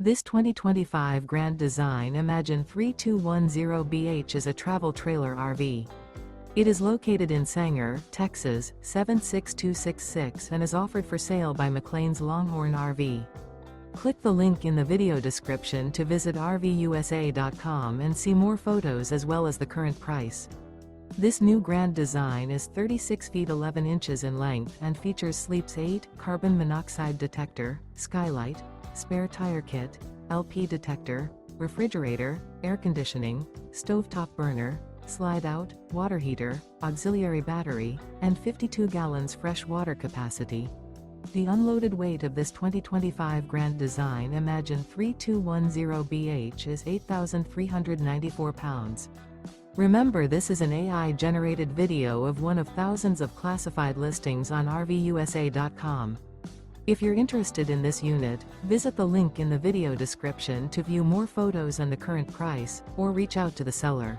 This 2025 Grand Design Imagine 3210BH is a travel trailer RV. It is located in Sanger, Texas, 76266 and is offered for sale by McClain's Longhorn RV. Click the link in the video description to visit RVUSA.com and see more photos as well as the current price. This new Grand Design is 36 feet 11 inches in length and features Sleep's 8, carbon monoxide detector, skylight, spare tire kit, LP detector, refrigerator, air conditioning, stovetop burner, slide-out, water heater, auxiliary battery, and 52 gallons fresh water capacity. The unloaded weight of this 2025 Grand Design Imagine 3210BH is 8,394 pounds. Remember, this is an AI-generated video of one of thousands of classified listings on RVUSA.com. If you're interested in this unit, visit the link in the video description to view more photos and the current price, or reach out to the seller.